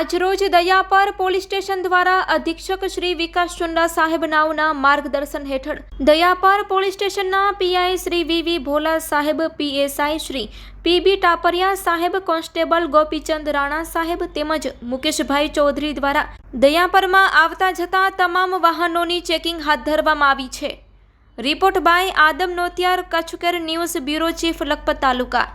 આજરોજ Dayapar police station દ્વારા અધિક્ષક શ્રી વિકાસ ચુંડા સાહેબ નાઓના માર્ગદર્શન હેઠળ દયાપર પોલીસ સ્ટેશનના પીઆઈ શ્રી વી ભોલા સાહેબ, પીએસઆઈ શ્રી પીબી ટાપરિયા સાહેબ, કોન્સ્ટેબલ ગોપીચંદ રાણા સાહેબ તેમજ મુકેશભાઈ ચૌધરી દ્વારા દયાપરમાં આવતા જતા તમામ વાહનોની ચેકિંગ હાથ ધરવામાં આવી છે। Report by Adam Notiyar, Kutch care news bureau chief, Lakhpat taluka.